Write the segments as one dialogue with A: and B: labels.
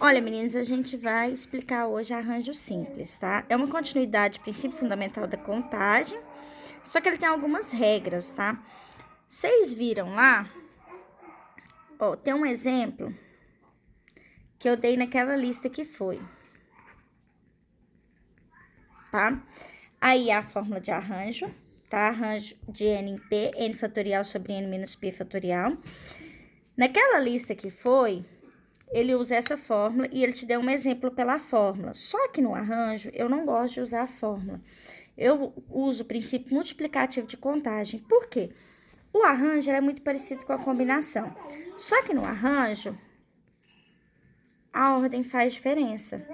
A: Olha, meninas, a gente vai explicar hoje arranjo simples, tá? É uma continuidade do princípio fundamental da contagem, só que ele tem algumas regras, tá? Vocês viram lá? Ó, tem um exemplo que eu dei naquela lista que foi, tá? Aí a fórmula de arranjo, tá? Arranjo de n em p, n fatorial sobre n menos p fatorial. Naquela lista que foi, ele usa essa fórmula e ele te deu um exemplo pela fórmula. Só que no arranjo, eu não gosto de usar a fórmula. Eu uso o princípio multiplicativo de contagem. Por quê? O arranjo é muito parecido com a combinação. Só que no arranjo, a ordem faz diferença.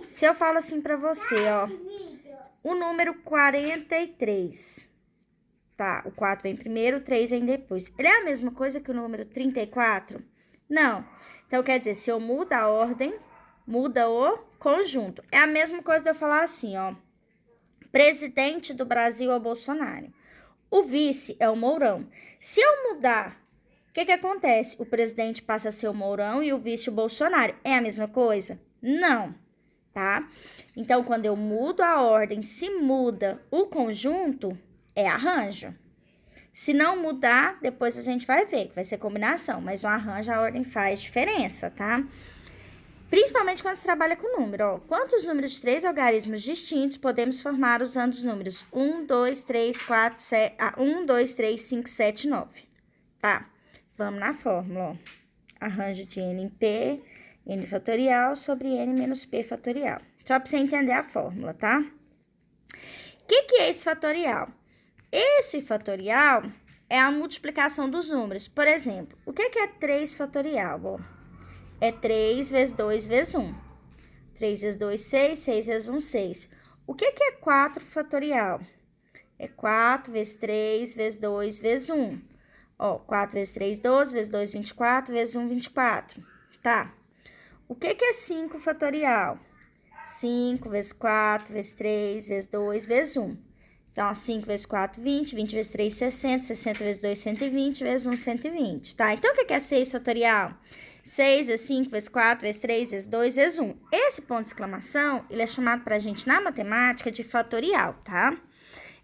A: Se eu falo assim pra você, ó, o número 43, tá? O 4 vem primeiro, o 3 vem depois. Ele é a mesma coisa que o número 34? Não. Então, quer dizer, se eu mudo a ordem, muda o conjunto. É a mesma coisa de eu falar assim, ó. Presidente do Brasil é o Bolsonaro. O vice é o Mourão. Se eu mudar, o que acontece? O presidente passa a ser o Mourão e o vice o Bolsonaro. É a mesma coisa? Não, tá? Então, quando eu mudo a ordem, se muda o conjunto, é arranjo. Se não mudar, depois a gente vai ver que vai ser combinação, mas no arranjo a ordem faz diferença, tá? Principalmente quando se trabalha com número, ó. Quantos números de 3 algarismos distintos podemos formar usando os números 1, 2, 3, 4, 7, 1, 2, 3, 5, 7, 9, tá? Vamos na fórmula, ó. Arranjo de n em p, n fatorial sobre n menos p fatorial. Só para você entender a fórmula, tá? O que é esse fatorial? Esse fatorial é a multiplicação dos números. Por exemplo, o que é 3 fatorial? Ó, é 3 vezes 2 vezes 1. 3 vezes 2, 6. 6 vezes 1, 6. O que é 4 fatorial? É 4 vezes 3 vezes 2 vezes 1. Ó, 4 vezes 3, 12. Vezes 2, 24. Vezes 1, 24. Tá. O que é 5 fatorial? 5 vezes 4 vezes 3 vezes 2 vezes 1. Então, 5 vezes 4, 20. 20 vezes 3, 60. 60 vezes 2, 120. Vezes 1, 120. Tá? Então, o que é 6 fatorial? 6 vezes 5 vezes 4 vezes 3 vezes 2 vezes 1. Esse ponto de exclamação, ele é chamado pra gente na matemática de fatorial, tá?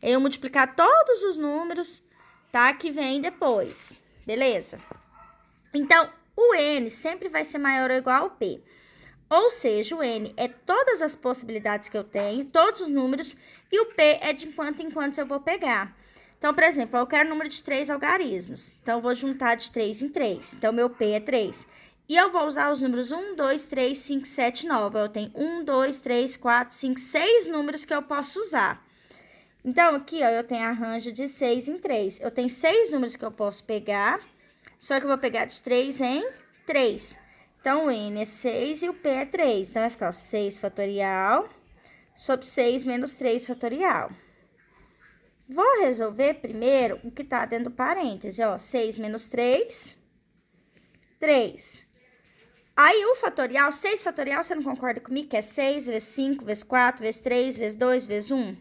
A: Eu multiplicar todos os números, tá? Que vem depois, beleza? Então, o n sempre vai ser maior ou igual ao p. Ou seja, o n é todas as possibilidades que eu tenho, todos os números, e o p é de quanto em quanto eu vou pegar. Então, por exemplo, eu quero o número de 3 algarismos. Então, eu vou juntar de 3 em 3. Então, meu p é 3. E eu vou usar os números 1, 2, 3, 5, 7, 9. Eu tenho 1, 2, 3, 4, 5, 6 números que eu posso usar. Então, aqui, ó, eu tenho arranjo de 6 em 3. Eu tenho 6 números que eu posso pegar, só que eu vou pegar de 3 em 3. Então, o n é 6 e o p é 3. Então, vai ficar ó, 6 fatorial sobre 6 menos 3 fatorial. Vou resolver primeiro o que tá dentro do parêntese, ó. 6 menos 3, 3. Aí, o fatorial, 6 fatorial, você não concorda comigo? Que é 6 vezes 5 vezes 4 vezes 3 vezes 2 vezes 1,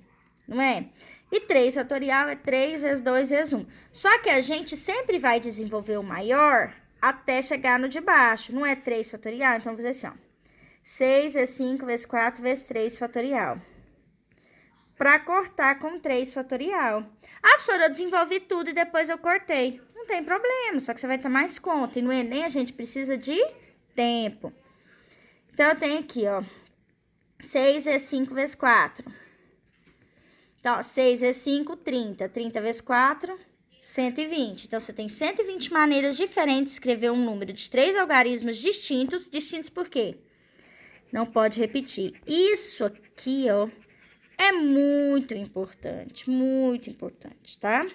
A: não é? E 3 fatorial é 3 vezes 2 vezes 1. Só que a gente sempre vai desenvolver o maior até chegar no de baixo. Não é 3 fatorial? Então, vou fazer assim, ó. 6 vezes 5 vezes 4 vezes 3 fatorial. Pra cortar com 3 fatorial. Ah, professora, eu desenvolvi tudo e depois eu cortei. Não tem problema, só que você vai ter mais conta. E no Enem a gente precisa de tempo. Então, eu tenho aqui, ó. 6 vezes 5 vezes 4. Então, ó, 6 vezes 5, 30. 30 vezes 4, 120. Então, você tem 120 maneiras diferentes de escrever um número de 3 algarismos distintos. Distintos por quê? Não pode repetir. Isso aqui, ó, é muito importante, tá?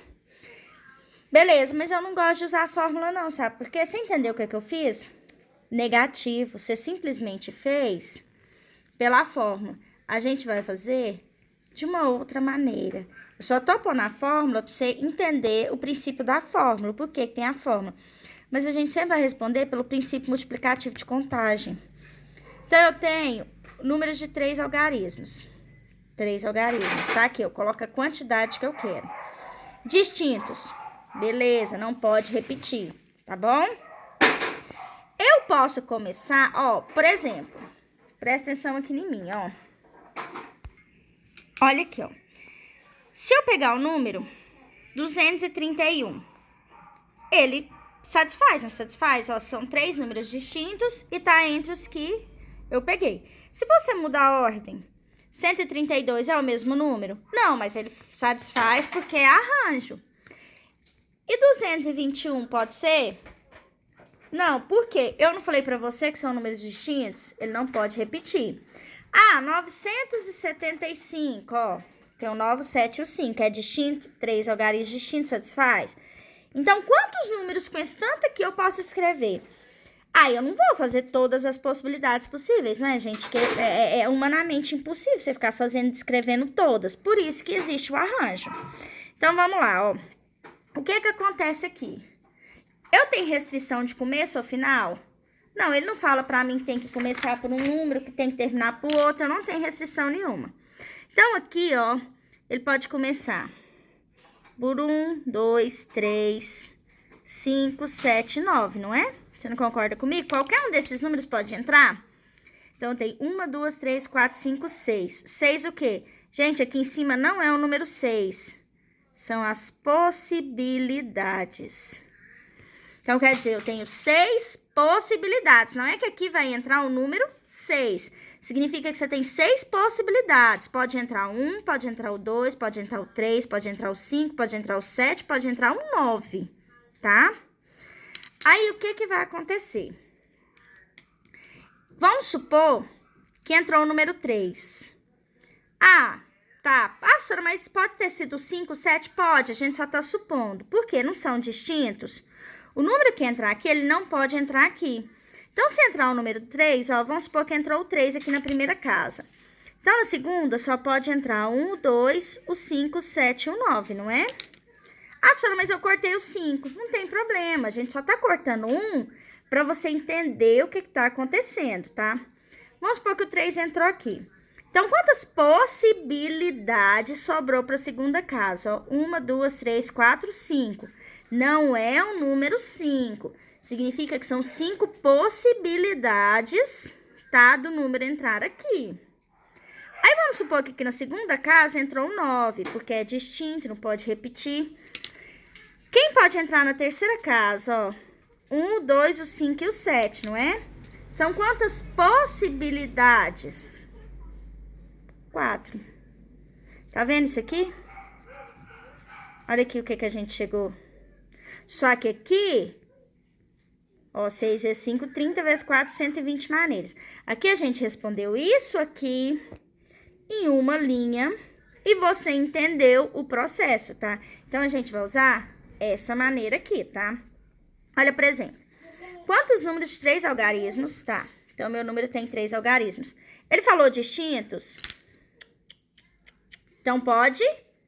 A: Beleza, mas eu não gosto de usar a fórmula não, sabe? Porque você entendeu o que eu fiz? Negativo, você simplesmente fez pela fórmula. A gente vai fazer de uma outra maneira. Eu só tô pondo a fórmula para você entender o princípio da fórmula, por que tem a fórmula. Mas a gente sempre vai responder pelo princípio multiplicativo de contagem. Então, eu tenho números de 3 algarismos. 3 algarismos, tá? Aqui eu coloco a quantidade que eu quero. Distintos. Beleza, não pode repetir, tá bom? Eu posso começar, ó, por exemplo, presta atenção aqui em mim, ó. Olha aqui, ó. Se eu pegar o número 231, ele satisfaz, não satisfaz? Ó, são 3 números distintos e tá entre os que eu peguei. Se você mudar a ordem, 132 é o mesmo número? Não, mas ele satisfaz porque é arranjo. E 221 pode ser? Não, por quê? Eu não falei pra você que são números distintos? Ele não pode repetir. Ah, 975, ó. Tem o 9, o 7 e o 5. É distinto? 3 algarismos distintos, satisfaz? Então, quantos números com esse tanto aqui eu posso escrever? Ah, eu não vou fazer todas as possibilidades possíveis, não é, gente? Que é humanamente impossível você ficar escrevendo todas. Por isso que existe o arranjo. Então, vamos lá, ó. O que acontece aqui? Eu tenho restrição de começo ou final? Não, ele não fala pra mim que tem que começar por um número, que tem que terminar por outro. Eu não tenho restrição nenhuma. Então, aqui, ó, ele pode começar por 1, 2, 3, 5, 7, 9, não é? Você não concorda comigo? Qualquer um desses números pode entrar? Então, tem 1, 2, 3, 4, 5, 6. 6 o quê? Gente, aqui em cima não é o número 6. São as possibilidades. Então, quer dizer, eu tenho 6 possibilidades. Não é que aqui vai entrar o número 6. Significa que você tem 6 possibilidades. Pode entrar o 1, pode entrar o 2, pode entrar o 3, pode entrar o 5, pode entrar o 7, pode entrar o 9, tá? Aí, o que vai acontecer? Vamos supor que entrou o número 3. Ah, tá. Ah, professora, mas pode ter sido 5, 7? Pode, a gente só tá supondo. Por quê? Não são distintos? O número que entrar aqui, ele não pode entrar aqui. Então, se entrar o número 3, ó, vamos supor que entrou o 3 aqui na primeira casa. Então, na segunda, só pode entrar o 1, o 2, o 5, o 7 e o 9, não é? Ah, professora, mas eu cortei o 5. Não tem problema, a gente só tá cortando um para você entender o que tá acontecendo, tá? Vamos supor que o 3 entrou aqui. Então, quantas possibilidades sobrou para a segunda casa? Ó, 1, 2, 3, 4, 5. Não é o número 5. Significa que são 5 possibilidades, tá? Do número entrar aqui. Aí, vamos supor que aqui na segunda casa entrou o 9, porque é distinto, não pode repetir. Quem pode entrar na terceira casa, ó? 1, o 2, o 5 e o 7, não é? São quantas possibilidades? 4. Tá vendo isso aqui? Olha aqui o que a gente chegou. Só que aqui, ó, 6 vezes 5, 30 vezes 4, 120 maneiras. Aqui a gente respondeu isso aqui em uma linha e você entendeu o processo, tá? Então, a gente vai usar essa maneira aqui, tá? Olha, por exemplo, quantos números de 3 algarismos, tá? Então, meu número tem 3 algarismos. Ele falou distintos? Então, pode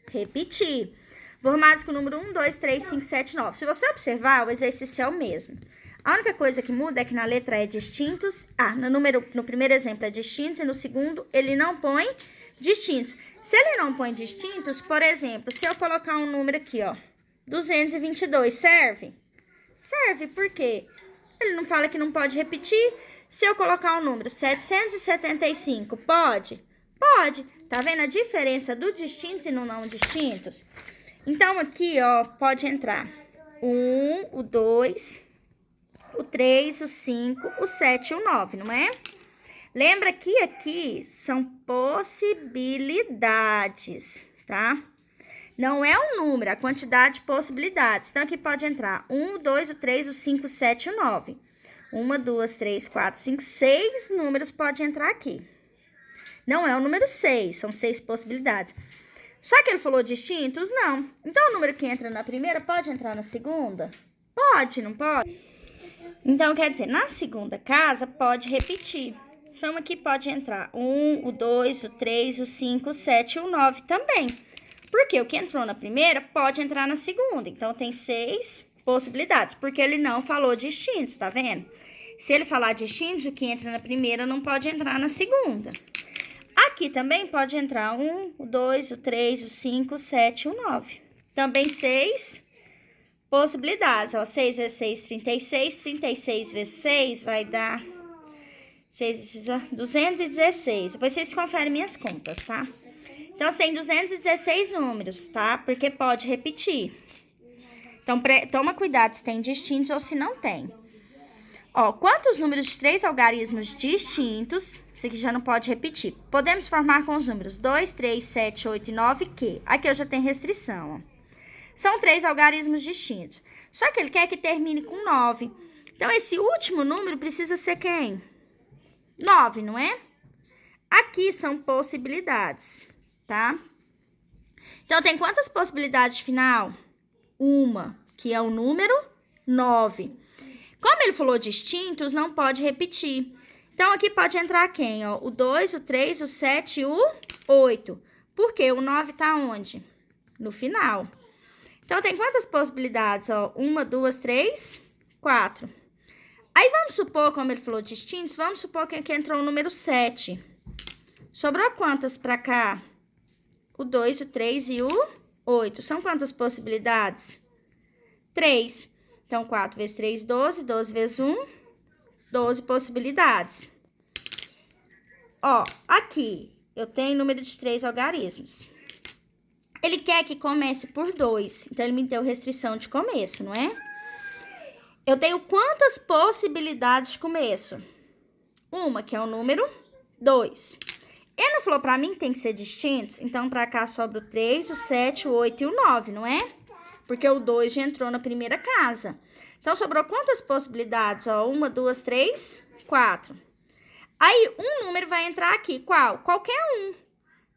A: repetir. Formados com o número 1, 2, 3, 5, 7, 9. Se você observar, o exercício é o mesmo. A única coisa que muda é que na letra é distintos. Ah, no primeiro exemplo é distintos e no segundo ele não põe distintos. Se ele não põe distintos, por exemplo, se eu colocar um número aqui, ó, 222, serve? Serve, por quê? Ele não fala que não pode repetir. Se eu colocar um número 775, pode? Pode. Tá vendo a diferença do distintos e no não distintos? Então, aqui, ó, pode entrar o 1, o 2, o 3, o 5, o 7 e o 9, não é? Lembra que aqui são possibilidades, tá? Não é um número, a quantidade de possibilidades. Então, aqui pode entrar 1, o 2, o 3, o 5, o 7 e o 9. 1, 2, 3, 4, 5, 6 números pode entrar aqui. Não é o número 6, são 6 possibilidades. Só que ele falou distintos? Não. Então, o número que entra na primeira pode entrar na segunda? Pode, não pode? Então, quer dizer, na segunda casa pode repetir. Então, aqui pode entrar 1, o 2, o 3, o 5, o 7 e o 9 também. Porque o que entrou na primeira pode entrar na segunda. Então, tem 6 possibilidades. Porque ele não falou distintos, tá vendo? Se ele falar distintos, o que entra na primeira não pode entrar na segunda. Aqui também pode entrar 1, o 2, o 3, o 5, o 7 e o 9. Também 6 possibilidades, ó. 6 vezes 6, 36. 36 vezes 6 vai dar 216. Depois vocês conferem minhas contas, tá? Então, você tem 216 números, tá? Porque pode repetir. Então, toma cuidado se tem distintos ou se não tem. Ó, quantos números de 3 algarismos distintos, isso aqui já não pode repetir, podemos formar com os números 2, 3, 7, 8 e 9, que aqui eu já tenho restrição, ó. São 3 algarismos distintos. Só que ele quer que termine com 9. Então, esse último número precisa ser quem? 9, não é? Aqui são possibilidades, tá? Então, tem quantas possibilidades de final? Uma, que é o número 9. Como ele falou distintos, não pode repetir. Então, aqui pode entrar quem? Ó, o 2, o 3, o 7 e o 8. Por quê? O 9 tá onde? No final. Então, tem quantas possibilidades? Ó, 1, 2, 3, 4. Aí, vamos supor, como ele falou distintos, vamos supor que aqui entrou o número 7. Sobrou quantas pra cá? O 2, o 3 e o 8. São quantas possibilidades? 3. Então, 4 vezes 3, 12. 12 vezes 1, 12 possibilidades. Ó, aqui eu tenho número de 3 algarismos. Ele quer que comece por 2. Então, ele me deu restrição de começo, não é? Eu tenho quantas possibilidades de começo? Uma, que é o número 2. Ele não falou pra mim que tem que ser distintos? Então, pra cá sobra o 3, o 7, o 8 e o 9, não é? Porque o 2 já entrou na primeira casa. Então, sobrou quantas possibilidades? Ó, 1, 2, 3, 4. Aí, um número vai entrar aqui. Qual? Qualquer um,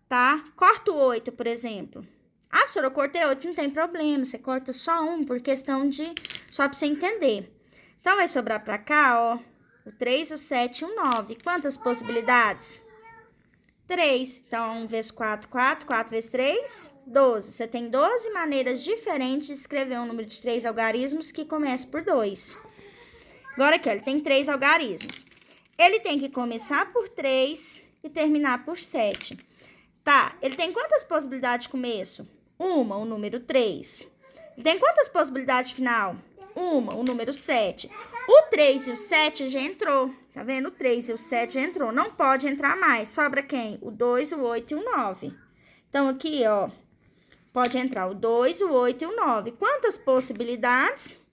A: tá? Corta o 8, por exemplo. Ah, professora, eu cortei 8, não tem problema. Você corta só um, por questão de... Só pra você entender. Então, vai sobrar pra cá, ó, o 3, o 7 e o 9. Quantas possibilidades? 3. Então, 1 vezes 4, 4. 4 vezes 3, 12. Você tem 12 maneiras diferentes de escrever um número de 3 algarismos que começa por 2. Agora aqui, ó, ele tem 3 algarismos. Ele tem que começar por 3 e terminar por 7. Tá, ele tem quantas possibilidades de começo? Uma, o número 3. Ele tem quantas possibilidades de final? Uma, o número 7. O 3 e o 7 já entrou. Tá vendo? O 3 e o 7 já entrou. Não pode entrar mais. Sobra quem? O 2, o 8 e o 9. Então, aqui, ó, pode entrar o 2, o 8 e o 9. Quantas possibilidades?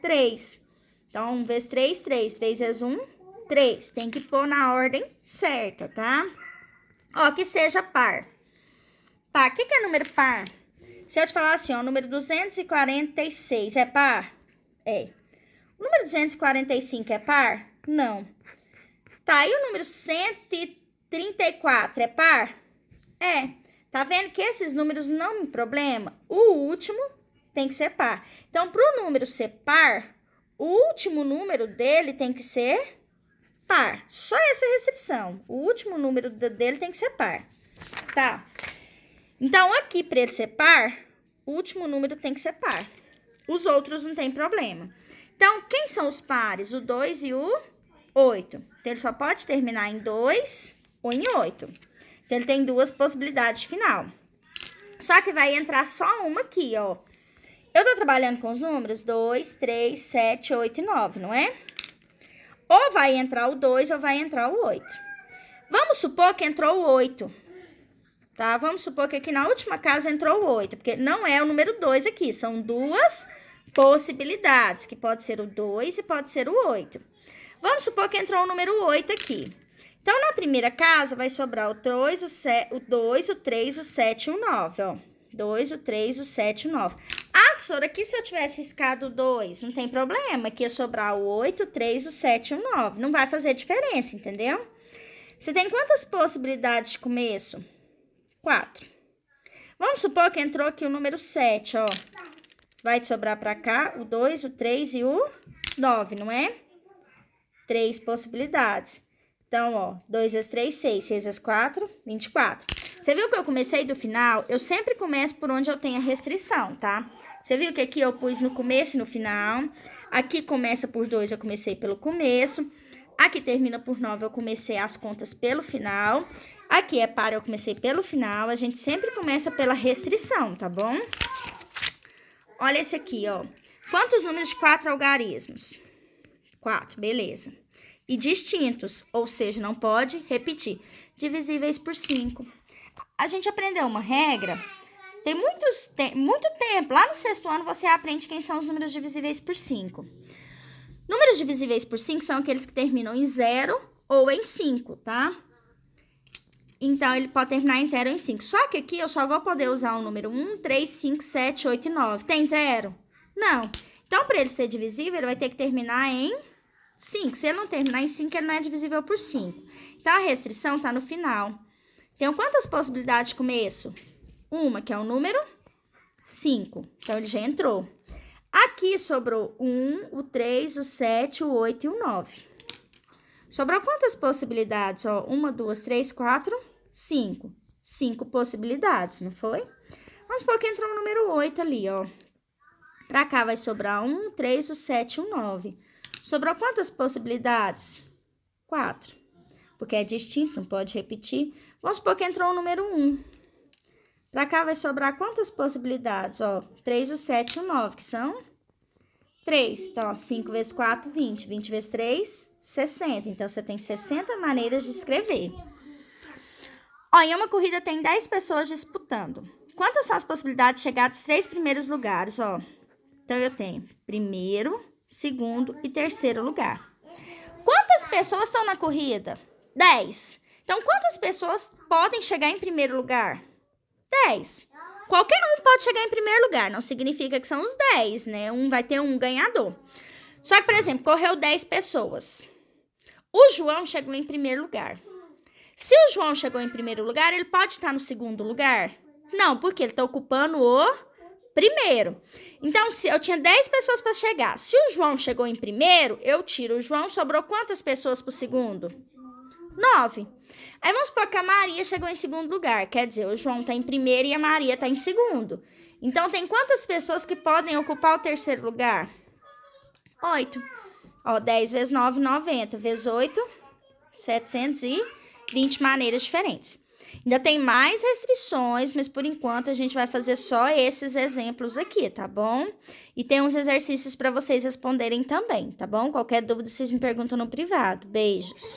A: 3. Então, 1 vezes 3, 3. 3 vezes 1, 3. Tem que pôr na ordem certa, tá? Ó, que seja par. Tá, o que é número par? Se eu te falar assim, ó, número 246 é par? É. O número 245 é par? Não. Tá, e o número 134 é par? É. Tá vendo que esses números não me problema? O último tem que ser par. Então, pro número ser par, o último número dele tem que ser par. Só essa restrição. O último número dele tem que ser par. Tá? Então, aqui, para ele ser par, o último número tem que ser par. Os outros não tem problema. Então, quem são os pares? O 2 e o 8. Então, ele só pode terminar em 2 ou em 8. Então, ele tem duas possibilidades de final. Só que vai entrar só uma aqui, ó. Eu tô trabalhando com os números 2, 3, 7, 8 e 9, não é? Ou vai entrar o 2 ou vai entrar o 8. Vamos supor que entrou o 8. Tá? Vamos supor que aqui na última casa entrou o 8, porque não é o número 2 aqui, são duas possibilidades, que pode ser o 2 e pode ser o 8. Vamos supor que entrou o número 8 aqui. Então, na primeira casa, vai sobrar o 2, o 2, o 3, o 7 e o 9, ó. 2, o 3, o 7 e o 9. Ah, professora, aqui se eu tivesse riscado o 2, não tem problema, aqui ia sobrar o 8, o 3, o 7 e o 9. Não vai fazer diferença, entendeu? Você tem quantas possibilidades de começo? 4. Vamos supor que entrou aqui o número 7, ó. Vai te sobrar pra cá o 2, o 3 e o 9, não é? 3 possibilidades. Então, ó, 2 vezes 3, 6. 6 vezes 4, 24. Você viu que eu comecei do final? Eu sempre começo por onde eu tenho a restrição, tá? Você viu que aqui eu pus no começo e no final. Aqui começa por 2, eu comecei pelo começo. Aqui termina por 9, eu comecei as contas pelo final. Aqui é par, eu comecei pelo final. A gente sempre começa pela restrição, tá bom? olha esse aqui, ó. Quantos números de 4 algarismos? 4, beleza. E distintos, ou seja, não pode repetir. Divisíveis por 5. A gente aprendeu uma regra. Tem muito tempo. Lá no 6º ano você aprende quem são os números divisíveis por 5. Números divisíveis por 5 são aqueles que terminam em 0 ou em 5, tá? Então, ele pode terminar em 0 ou em 5. Só que aqui eu só vou poder usar o número 1, 3, 5, 7, 8 e 9. Tem 0? Não. Então, para ele ser divisível, ele vai ter que terminar em 5. Se ele não terminar em 5, ele não é divisível por 5. Então, a restrição está no final. Tenho quantas possibilidades de começo? Uma, que é o número 5. Então, ele já entrou. Aqui sobrou 1, o 3, o 7, o 8 e o 9. Sobrou quantas possibilidades? Ó, 1, 2, 3, 4... 5. 5 possibilidades, não foi? Vamos supor que entrou o número 8 ali, ó. Pra cá vai sobrar 1, 3, o 7 e o 9. Sobrou quantas possibilidades? 4. Porque é distinto, não pode repetir. Vamos supor que entrou o número 1. Pra cá vai sobrar quantas possibilidades? Ó, 3, o 7 e o 9, que são 3. Então, ó, 5 vezes 4, 20. 20 vezes 3, 60. Então, você tem 60 maneiras de escrever. Ó, em uma corrida tem 10 pessoas disputando. Quantas são as possibilidades de chegar dos 3 primeiros lugares, ó? Então, eu tenho primeiro, segundo e terceiro lugar. Quantas pessoas estão na corrida? 10. Então, quantas pessoas podem chegar em primeiro lugar? 10. Qualquer um pode chegar em primeiro lugar, não significa que são os 10, né? Vai ter um ganhador. Só que, por exemplo, correu 10 pessoas. O João chegou em primeiro lugar. Se o João chegou em primeiro lugar, ele pode estar no segundo lugar? Não, porque ele está ocupando o primeiro. Então, se eu tinha 10 pessoas para chegar, se o João chegou em primeiro, eu tiro o João, sobrou quantas pessoas para o segundo? 9. Aí vamos supor que a Maria chegou em segundo lugar, quer dizer, o João está em primeiro e a Maria está em segundo. Então, tem quantas pessoas que podem ocupar o terceiro lugar? 8. Ó, 10 vezes 9, 90. Vezes 8, 720 maneiras diferentes. Ainda tem mais restrições, mas por enquanto a gente vai fazer só esses exemplos aqui, tá bom? E tem uns exercícios para vocês responderem também, tá bom? Qualquer dúvida vocês me perguntam no privado. Beijos!